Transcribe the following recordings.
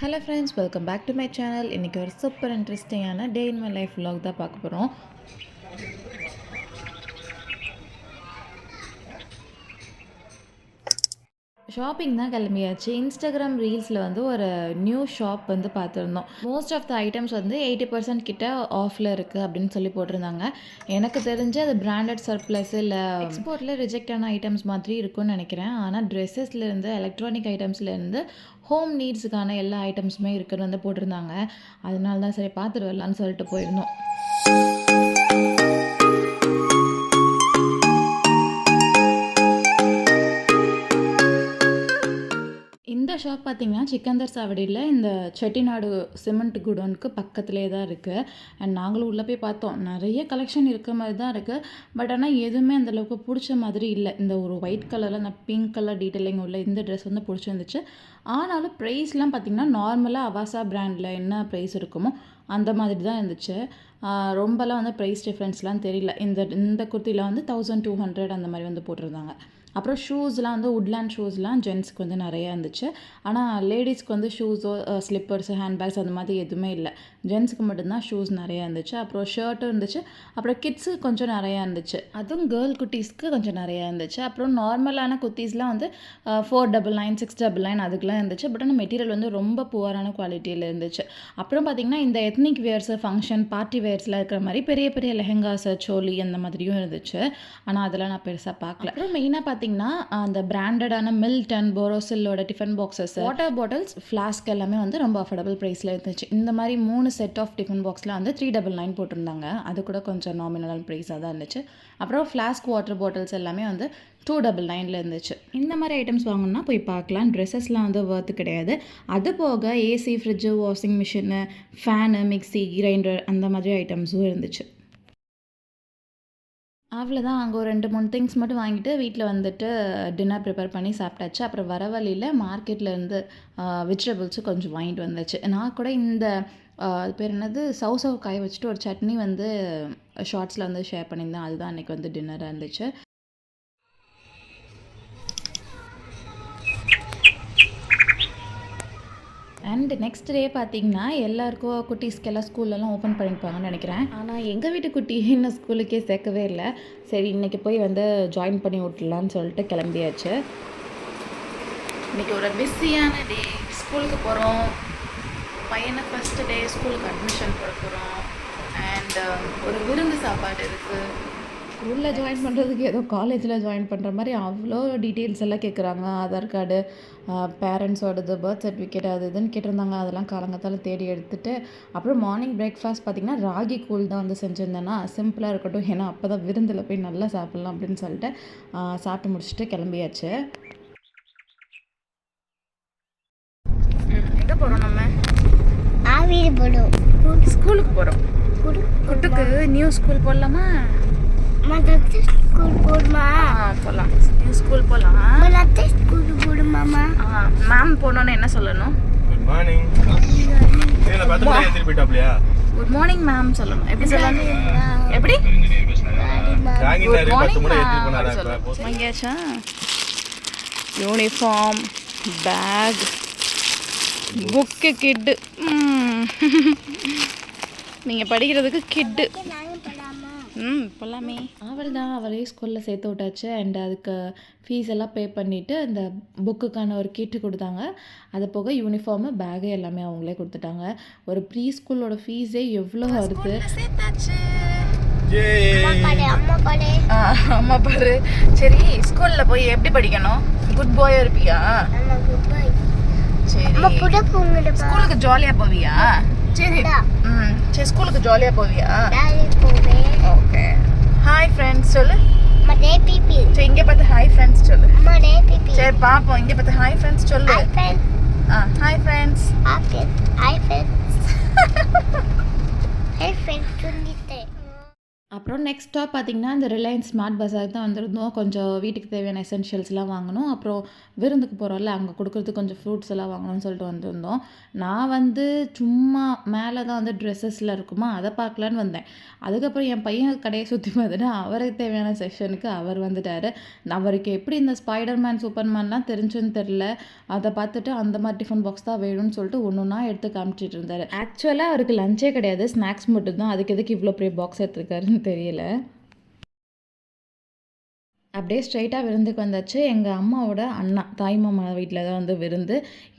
Hello friends, welcome back to my channel. இன்றைக்கி ஒரு super இன்ட்ரெஸ்டிங்கான day in my life vlog தான் பார்க்க போகிறோம். ஷாப்பிங் தான் கிளம்பியாச்சு. இன்ஸ்டாகிராம் ரீல்ஸில் வந்து ஒரு நியூ ஷாப் வந்து பார்த்துருந்தோம். மோஸ்ட் ஆஃப் த ஐட்டம்ஸ் வந்து 80% கிட்ட ஆஃபில் இருக்குது அப்படின்னு சொல்லி போட்டிருந்தாங்க. எனக்கு தெரிஞ்சு அது பிராண்டட் சர்ப்ளஸ் இல்லை எக்ஸ்போர்ட்டில் ரிஜெக்ட் ஆன ஐட்டம்ஸ் மாதிரி இருக்கும்னு நினைக்கிறேன். ஆனால் ட்ரெஸ்ஸஸ்லேருந்து எலக்ட்ரானிக் ஐட்டம்ஸ்லேருந்து ஹோம் நீட்ஸுக்கான எல்லா ஐட்டம்ஸுமே இருக்குன்னு வந்து போட்டிருந்தாங்க. அதனால தான் சரி பார்த்துட்டு வரலான்னு சொல்லிட்டு போயிருந்தோம். இந்த ஷாப் பார்த்திங்கன்னா சிக்கந்தர் சாவடியில் இந்த செட்டிநாடு சிமெண்ட் குடோனுக்கு பக்கத்துலேயே தான் இருக்குது. அண்ட் நாங்களும் உள்ளே போய் பார்த்தோம். நிறைய கலெக்ஷன் இருக்க மாதிரி தான் இருக்குது. பட் ஆனால் எதுவுமே அந்தளவுக்கு பிடிச்ச மாதிரி இல்லை. இந்த ஒரு ஒயிட் கலரில் அந்த பிங்க் கலர் டீட்டெயிலிங் உள்ள இந்த ட்ரெஸ் வந்து பிடிச்சிருந்துச்சு. ஆனாலும் ப்ரைஸ்லாம் பார்த்திங்கன்னா நார்மலாக அவாசா பிராண்டில் என்ன ப்ரைஸ் இருக்குமோ அந்த மாதிரி தான் இருந்துச்சு. ரொம்பலாம் வந்து ப்ரைஸ் டிஃப்ரென்ஸ்லாம் தெரியல. இந்த குர்த்தியில் வந்து 1200 அந்த மாதிரி வந்து போட்டிருந்தாங்க. அப்புறம் ஷூஸ்லாம் வந்து உட்லேண்ட் ஷூஸ்லாம் ஜென்ஸ்க்கு வந்து நிறையா இருந்துச்சு. ஆனால் லேடிஸ்க்கு வந்து ஷூஸோ ஸ்லிப்பர்ஸு ஹேண்ட்பேக்ஸ் அந்த மாதிரி எதுவுமே இல்லை. ஜென்ஸுக்கு மட்டும்தான் ஷூஸ் நிறையா இருந்துச்சு. அப்புறம் ஷர்ட்டும் இருந்துச்சு. அப்புறம் கிட்ஸுக்கு கொஞ்சம் நிறையா இருந்துச்சு. அதுவும் கேர்ள் குட்டீஸ்க்கு கொஞ்சம் நிறையா இருந்துச்சு. அப்புறம் நார்மலான குர்த்தீஸ்லாம் வந்து 499 699 அதுக்கெலாம் இருந்துச்சு. பட் ஆனால் மெட்டீரியல் வந்து ரொம்ப புவரான குவாலிட்டியில் இருந்துச்சு. அப்புறம் பார்த்திங்கன்னா இந்த எத்னிக் வேர்ஸு ஃபங்க்ஷன் பார்ட்டி வேர்ஸ்லாம் இருக்கிற மாதிரி பெரிய பெரிய லெஹெங்காஸு சோலி அந்த மாதிரியும் இருந்துச்சு. ஆனால் அதெல்லாம் நான் பெருசாக பார்க்கல. அப்புறம் மெயினாக பார்த்திங்கன்னா அந்த பிராண்டடான மில்டன் போரோசில்லோட tiffin boxes, water bottles, flask எல்லாமே வந்து ரொம்ப அஃபோர்டபுள் ப்ரைஸில் இருந்துச்சு. இந்த மாதிரி 3 செட் ஆஃப் டிஃபன் பாக்ஸில் வந்து 399 போட்டிருந்தாங்க. அது கூட கொஞ்சம் நாமினல் ப்ரைஸாக தான் இருந்துச்சு. அப்புறம் ஃப்ளாஸ்க் வாட்டர் பாட்டில்ஸ் எல்லாமே வந்து 299 இருந்துச்சு. இந்த மாதிரி ஐட்டம்ஸ் வாங்கணும்னா போய் பார்க்கலாம். ட்ரெஸ்ஸஸ்லாம் வந்து ஒர்த்து கிடையாது. அது போக AC, fridge, washing machine, fan, mixie, grinder அந்த மாதிரி ஐட்டம்ஸும் இருந்துச்சு. அவ்வளோதான். அங்கே ஒரு 2-3 திங்ஸ் மட்டும் வாங்கிட்டு வீட்டில் வந்துட்டு டின்னர் ப்ரிப்பேர் பண்ணி சாப்பிட்டாச்சு. அப்புறம் வர வழியில் மார்க்கெட்லேருந்து வெஜிடபிள்ஸும் கொஞ்சம் வாங்கிட்டு வந்துச்சு. நான் கூட இந்த அது பேர் என்னது சவ் காய வச்சுட்டு ஒரு சட்னி வந்து ஷார்ட்ஸில் வந்து ஷேர் பண்ணியிருந்தேன். அதுதான் அன்றைக்கி வந்து டின்னராக இருந்துச்சு. அண்ட் நெக்ஸ்ட் டே பார்த்திங்கன்னா எல்லாருக்கும் குட்டீஸ்க்கெல்லாம் ஸ்கூல்லலாம் ஓப்பன் பண்ணியிருப்பாங்கன்னு நினைக்கிறேன். ஆனால் எங்கள் வீட்டு குட்டி இன்னும் ஸ்கூலுக்கே சேர்க்கவே இல்லை. சரி இன்றைக்கி போய் வந்து ஜாயின் பண்ணி விட்டுலான்னு சொல்லிட்டு கிளம்பியாச்சு. இன்றைக்கி ஒரு பிஸியான டே. ஸ்கூலுக்கு போகிறோம். பையனை ஃபஸ்ட்டு டே ஸ்கூலுக்கு அட்மிஷன் போட போகிறோம். அண்ட் ஒரு விருந்து சாப்பாடு இருக்குது. ஸ்கூலில் ஜாயின் பண்ணுறதுக்கு ஏதோ காலேஜில் ஜாயின் பண்ணுற மாதிரி அவ்வளோ டீட்டெயில்ஸ் எல்லாம் கேட்குறாங்க. ஆதார் கார்டு, பேரண்ட்ஸோடது, பர்த் சர்டிஃபிகேட் அது இதுன்னு கேட்டிருந்தாங்க. அதெல்லாம் காலங்கத்தால் தேடி எடுத்துகிட்டு அப்புறம் மார்னிங் பிரேக்ஃபாஸ்ட் பார்த்திங்கன்னா ராகி கூழ் தான் வந்து செஞ்சுருந்தேன்னா சிம்பிளாக இருக்கட்டும். ஏன்னா அப்போ தான் விருந்தில் போய் நல்லா சாப்பிட்லாம் அப்படின்னு சொல்லிட்டு சாப்பிட்டு முடிச்சுட்டு கிளம்பியாச்சு. எங்கே போகிறோம்? நம்ம வீடு போகிறோம். ஸ்கூலுக்கு போகிறோம். குட்டுக்கு நியூ ஸ்கூல் போடலாமா? ஸ்கூல் போடுமா? போகலாம். ஸ்கூல் போகலாம். ஸ்கூல் போடுமாமா? மேம் போனோன்னு என்ன சொல்லணும்? Good morning. Good morning ma'am சொல்லணும். எப்படி சொல்லணும்? எப்படி? வாங்கியாச்சா? யூனிஃபார்ம், பேக், புக்கு, கிட்டு. நீங்கள் படிக்கிறதுக்கு கிட்டு. போகலாமே. அவள் தான் அவளே ஸ்கூலில் சேர்த்து விட்டாச்சு. அண்ட் அதுக்கு ஃபீஸ் எல்லாம் பே பண்ணிவிட்டு அந்த புக்குக்கான ஒரு கிட்டு கொடுத்தாங்க. அது போக யூனிஃபார்மு, பேகு எல்லாமே அவங்களே கொடுத்துட்டாங்க. ஒரு ப்ரீ ஸ்கூலோட ஃபீஸே எவ்வளோ வருது. அம்மா பாரு. சரி ஸ்கூலில் போய் எப்படி படிக்கணும்? குட் பாயாக இருப்பியா? சரி ஸ்கூலுக்கு ஜாலியாக போவியா? சரி சரி ஸ்கூலுக்கு ஜாலியாக போவியா? ஓகே. ஹாய் ஃப்ரெண்ட்ஸ் சொல்லு. சரி இங்கே பார்த்து ஹாய் ஃப்ரெண்ட்ஸ் சொல்லு. சரி பார்ப்போம். இங்கே பார்த்து ஹாய் ஃப்ரெண்ட்ஸ் சொல்லு. Hi friends. அப்புறம் நெக்ஸ்ட் ஸ்டாப் பார்த்திங்கன்னா இந்த ரிலையன்ஸ் ஸ்மார்ட் பஸாருக்கு தான் வந்திருந்தோம். கொஞ்சம் வீட்டுக்கு தேவையான எசென்ஷியல்ஸ்லாம் வாங்கணும். அப்புறம் விருந்துக்கு போகிறோம்ல, அங்கே கொடுக்குறதுக்கு கொஞ்சம் ஃப்ரூட்ஸ் எல்லாம் வாங்கணும்னு சொல்லிட்டு வந்திருந்தோம். நான் வந்து சும்மா மேலே தான் வந்து ட்ரெஸ்ஸஸில் இருக்குமா, அதை பார்க்கலான்னு வந்தேன். அதுக்கப்புறம் என் பையன் கடையை சுற்றி பார்த்துட்டு அவருக்கு தேவையான செக்ஷனுக்கு அவர் வந்துட்டார். அவருக்கு எப்படி இந்த ஸ்பைடர்மேன் சூப்பர்மேன்லாம் தெரிஞ்சுன்னு தெரில. அதை பார்த்துட்டு அந்த மாதிரி டிஃபன் பாக்ஸ் தான் வேணும்னு சொல்லிட்டு ஒன்று ஒன்றா எடுத்து காமிச்சிட்டு இருந்தார். ஆக்சுவலாக அவருக்கு லஞ்சே கிடையாது, ஸ்நாக்ஸ் மட்டும் தான். அதுக்கு எதுக்கு இவ்வளோ பெரிய பாக்ஸ் எடுத்துருக்காருன்னு தெரியல. அப்படியே ஸ்ட்ரைட்டாக விருந்துக்கு வந்தாச்சு. எங்கள் அம்மாவோட அண்ணா தாய் மாமா வீட்டில் தான் வந்து விருந்து.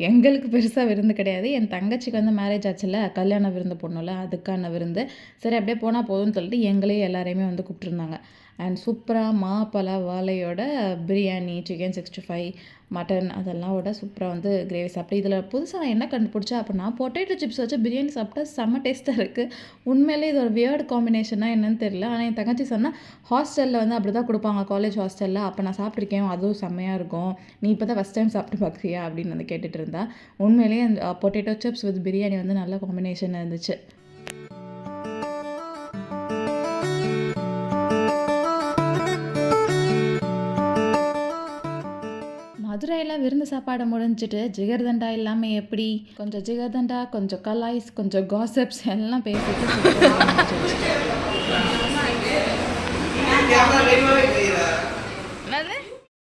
எங்களுக்கு பெருசாக விருந்து கிடையாது. என் தங்கச்சிக்கு வந்து மேரேஜ் ஆச்சுல்ல, கல்யாண விருந்து பொண்ணுல, அதுக்கான விருந்து. சரி அப்படியே போனால் போதும்னு சொல்லிட்டு எங்களையும் எல்லாரையுமே வந்து கூப்பிட்டுருந்தாங்க. அண்ட் சூப்பராக மாப்பழ வாழையோட பிரியாணி, சிக்கன் 65, மட்டன் அதெல்லாம் விட சூப்பராக வந்து கிரேவி சாப்பிட்டு. இதில் புதுசாக நான் என்ன கண்டுபிடிச்சேன் அப்படின்னா, பொட்டேட்டோ சிப்ஸ் வச்சு பிரியாணி சாப்பிட்டா செம்ம டேஸ்ட்டாக இருக்குது. உண்மையிலே இது ஒரு வியர்டு காம்பினேஷனாக என்னன்னு தெரியல. ஆனால் என் தங்கச்சி சொன்னால் ஹாஸ்டலில் வந்து அப்படி தான் கொடுப்பாங்க, காலேஜ் ஹாஸ்டலில். அப்போ நான் சாப்பிட்ருக்கேன், அதுவும் செம்மையாக இருக்கும். நீ இப்போ தான் ஃபஸ்ட் டைம் சாப்பிட்டு பார்க்குறியா அப்படின்னு வந்து கேட்டுட்டு இருந்தா. உண்மையிலேயே அந்த பொட்டேட்டோ சிப்ஸ் வித் பிரியாணி வந்து நல்ல காம்பினேஷன் இருந்துச்சு. மதுரையில் விருந்து சாப்பாடு முடிஞ்சிட்டு ஜிகர்தண்டா இல்லாமல் எப்படி, கொஞ்சம் ஜிகர்தண்டா, கொஞ்சம் கலாய்ஸ், கொஞ்சம் காசிப்ஸ் எல்லாம் பேசிட்டு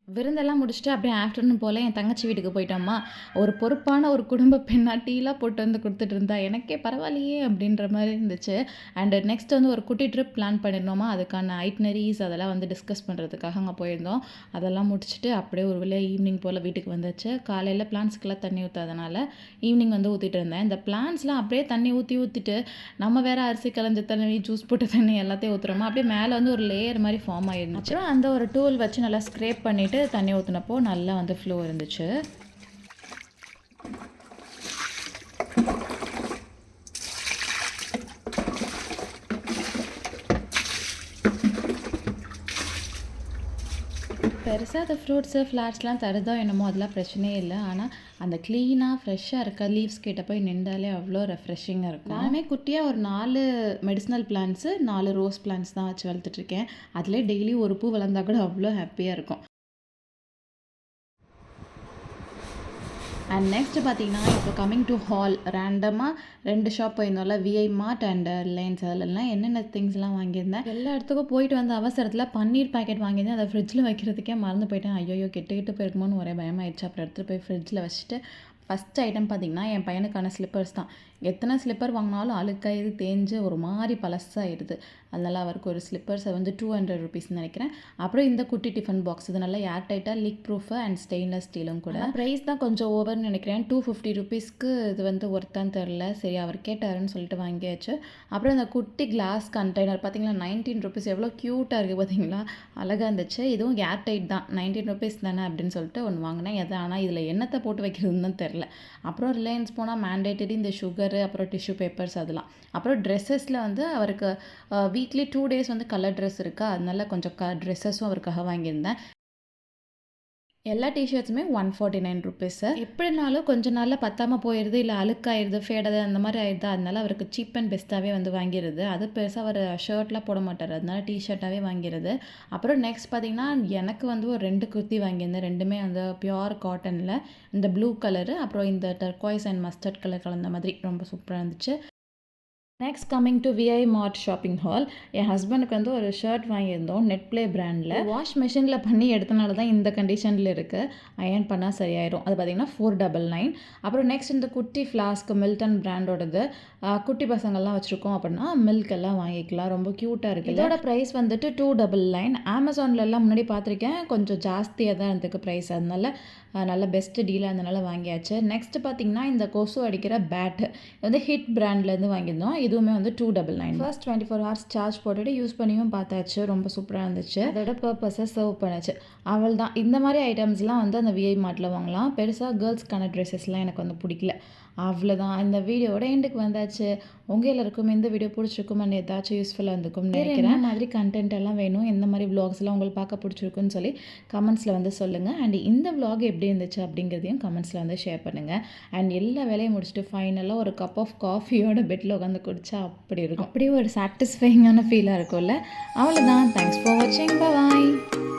விருந்தெல்லாம் முடிச்சுட்டு அப்படியே ஆஃப்டர்நூன் போல் என் தங்கச்சி வீட்டுக்கு போயிட்டோம்மா. ஒரு பொறுப்பான ஒரு குடும்ப பெண்ணாக டீலாம் போட்டு வந்து கொடுத்துட்டு இருந்தா. எனக்கே பரவாயில்லையே அப்படின்ற மாதிரி இருந்துச்சு. அண்டு நெக்ஸ்ட் வந்து ஒரு குட்டி ட்ரிப் பிளான் பண்ணியிருந்தோமா, அதுக்கான ஐட்னரிஸ் அதெல்லாம் வந்து டிஸ்கஸ் பண்ணுறதுக்காக அங்கே போயிருந்தோம். அதெல்லாம் முடிச்சுட்டு அப்படியே ஒரு வழியாக ஈவினிங் போல் வீட்டுக்கு வந்துச்சு. காலையில் பிளான்ஸ்க்கெல்லாம் தண்ணி ஊற்றாதனால ஈவினிங் வந்து ஊற்றிட்டு இருந்தேன். இந்த பிளான்ஸ்லாம் அப்படியே தண்ணி ஊற்றிட்டு நம்ம வேறு அரிசி கலஞ்ச தண்ணி, ஜூஸ் போட்ட தண்ணி எல்லாத்தையும் ஊற்றுறோமா, அப்படியே மேலே வந்து ஒரு லேயர் மாதிரி ஃபார்ம் ஆகிருந்துச்சு. அப்புறம் அந்த ஒரு டூல் வச்சு நல்லா ஸ்க்ரேப் பண்ணிவிட்டு தண்ணி ஊற்றினப்போ நல்லா வந்து ஃப்ளோ இருந்துச்சு. பெருசாக அந்த ஃப்ரூட்ஸு ஃப்ளாட்ஸ்லாம் தருதோ என்னமோ அதெல்லாம் பிரச்சனையே இல்லை. ஆனால் அந்த க்ளீனாக ஃப்ரெஷ்ஷாக இருக்க லீவ்ஸ் கிட்ட போய் நின்றாலே அவ்வளோ ரெஃப்ரெஷிங்காக இருக்கும். நானே குட்டியாக ஒரு 4 மெடிசனல் பிளான்ட்ஸு, 4 ரோஸ் பிளான்ட்ஸ் தான் வச்சு வளர்த்துட்ருக்கேன். அதிலே டெய்லி ஒரு பூ வளர்ந்தா கூட அவ்வளோ ஹாப்பியாக இருக்கும். அண்ட் நெக்ஸ்ட் பார்த்தீங்கன்னா, இப்போ கம்மிங் டு ஹால். ரேண்டமாக 2 ஷாப் போயிருந்தோம்ல, விஐ மார்ட் அண்ட் ரிலையன்ஸ். அதிலலாம் என்னென்ன திங்ஸ்லாம் வாங்கியிருந்தேன். எல்லா இடத்துக்கும் போயிட்டு வந்த அவசரத்தில் பன்னீர் பாக்கெட் வாங்கியிருந்தேன். அதை ஃப்ரிட்ஜில் வைக்கிறதுக்கே மறந்து போயிட்டேன். ஐயோ கெட்டு போயிருக்குமோன்னு ஒரே பயமாயிடுச்சு. அப்புறம் எடுத்துகிட்டு போய் ஃப்ரிட்ஜில் வச்சுட்டு ஃபஸ்ட் ஐட்டம் பார்த்திங்கன்னா என் பையனுக்கான ஸ்லிப்பர்ஸ் தான். எத்தனை ஸ்லிப்பர் வாங்கினாலும் அழுக்காயிது, தேஞ்சு ஒரு மாதிரி பழசாகிடுது. அதனால் அவருக்கு ஒரு ஸ்லிப்பர்ஸை வந்து 200 ருபீஸ்ன்னு நினைக்கிறேன். அப்புறம் இந்த குட்டி டிஃபன் பாக்ஸ், இது நல்லா ஏர் டைட்டாக லீக் ப்ரூஃபு அண்ட் ஸ்டெயின்லெஸ் ஸ்டீலும் கூட. ப்ரைஸ் தான் கொஞ்சம் ஓவர்னு நினைக்கிறேன். 250 ருபீஸ்க்கு இது வந்து ஒர்த்தான்னு தெரில. சரி அவர் கேட்டாருன்னு சொல்லிட்டு வாங்கியாச்சு. அப்புறம் இந்த குட்டி கிளாஸ் கண்டெய்னர் பார்த்தீங்களா, 19 ருபீஸ். எவ்வளோ க்யூட்டாக இருக்குது பார்த்தீங்களா, அழகாக இருந்துச்சு. இதுவும் ஏர் டைட் தான், 19 ருபீஸ் தானே அப்படின்னு சொல்லிட்டு ஒன்று வாங்கினேன். எது ஆனால் இதில் என்னத்தை போட்டு வைக்கிறதுன்னு தான் தெரில. அப்புறம் ரிலையன்ஸ் போனால் மேண்டேட்டரி இந்த சுகரு, அப்புறம் டிஷ்யூ பேப்பர்ஸ் அதெல்லாம். அப்புறம் ட்ரெஸ்ஸஸில் வந்து அவருக்கு வீக்லி 2 டேஸ் வந்து கலர் ட்ரெஸ் இருக்கா, அதனால கொஞ்சம் ட்ரெஸ்ஸஸும் அவருக்காக வாங்கியிருந்தேன். எல்லா டிஷர்ட்ஸுமே 149 ருபீஸு. எப்படினாலும் கொஞ்ச நாளில் பத்தாமல் போயிடுது, இல்லை அழுக்காயிருது, ஃபேடாது அந்த மாதிரி ஆயிடுது. அதனால அவருக்கு சீப் அண்ட் பெஸ்ட்டாகவே வந்து வாங்கிடுது. அது பெருசாக அவர் ஷர்ட்லாம் போட மாட்டார், அதனால டிஷர்ட்டாகவே வாங்கிடுது. அப்புறம் நெக்ஸ்ட் பார்த்திங்கன்னா, எனக்கு வந்து ஒரு 2 குர்த்தி வாங்கியிருந்தேன். ரெண்டுமே வந்து பியோர் காட்டனில், இந்த ப்ளூ கலரு, அப்புறம் இந்த டர்க்வாய்ஸ் அண்ட் மஸ்டர்ட் கலர் கலந்த மாதிரி ரொம்ப சூப்பராக இருந்துச்சு. Next coming to VI Mart shopping hall. என் ஹஸ்பண்டுக்கு வந்து ஒரு ஷர்ட் வாங்கியிருந்தோம் நெட்ப்ளே பிராண்டில். வாஷ் மிஷினில் பண்ணி எடுத்தனால தான் இந்த கண்டிஷனில் இருக்குது. அயர்ன் பண்ணால் சரியாயிடும். அது பார்த்திங்கன்னா 499. அப்புறம் நெக்ஸ்ட் இந்த குட்டி ஃப்ளாஸ்க் மில்டன் பிராண்டோடது. குட்டி பசங்கள்லாம் வச்சுருக்கோம் அப்படின்னா மில்க் எல்லாம் வாங்கிக்கலாம். ரொம்ப க்யூட்டாக இருக்குது. இதோட ப்ரைஸ் வந்துட்டு 299. அமேசான்லலாம் முன்னாடி பார்த்துருக்கேன், கொஞ்சம் ஜாஸ்தியாக தான் இருந்துக்கு ப்ரைஸ். அதனால நல்ல பெஸ்ட்டு டீலாக இருந்தனால வாங்கியாச்சு. நெக்ஸ்ட் பார்த்திங்கன்னா இந்த கொசு அடிக்கிற பேட்டு வந்து ஹிட் பிராண்ட்லேருந்து வாங்கியிருந்தோம். இதுவுமே வந்து 299. ஃபர்ஸ்ட் 24 ஹவர்ஸ் சார்ஜ் போட்டுட்டு யூஸ் பண்ணியும் பார்த்தாச்சு. ரொம்ப சூப்பராக இருந்துச்சு. அதோட பர்பஸை சர்வ் பண்ணுச்சு. அவள் தான் இந்த மாதிரி ஐட்டம்ஸ்லாம் வந்து அந்த விஐ மார்ட்டில் வாங்கலாம். பெருசாக கேர்ள்ஸ்க்கான ட்ரெஸ்ஸஸ்லாம் எனக்கு வந்து பிடிக்கல. அவ்வளோதான், இந்த வீடியோட எண்டுக்கு வந்தாச்சு. உங்கள் எல்லாருக்கும் இந்த வீடியோ பிடிச்சிருக்கும் அண்ட் ஏதாச்சும் யூஸ்ஃபுல்லாக இருந்துக்கும்னு நினைக்கிறேன். இந்த மாதிரி கண்டென்ட் எல்லாம் வேணும், எந்த மாதிரி விளாக்ஸ்லாம் உங்களுக்கு பார்க்க பிடிச்சிருக்குன்னு சொல்லி கமெண்ட்ஸில் வந்து சொல்லுங்கள். அண்ட் இந்த விளாக் எப்படி இருந்துச்சு அப்படிங்கிறதையும் கமெண்ட்ஸில் வந்து ஷேர் பண்ணுங்கள். அண்ட் எல்லா வேலையும் முடிச்சுட்டு ஃபைனலாக ஒரு கப் ஆஃப் காஃபியோட பெட்டில் உட்காந்து குடிச்சு பிடிச்சா அப்படி இருக்கும். அப்படியே ஒரு சாட்டிஸ்ஃபைங்கான ஃபீலாக இருக்கும்ல. அவ்வளோதான். தேங்க்ஸ் ஃபார் வாட்சிங். பாய்.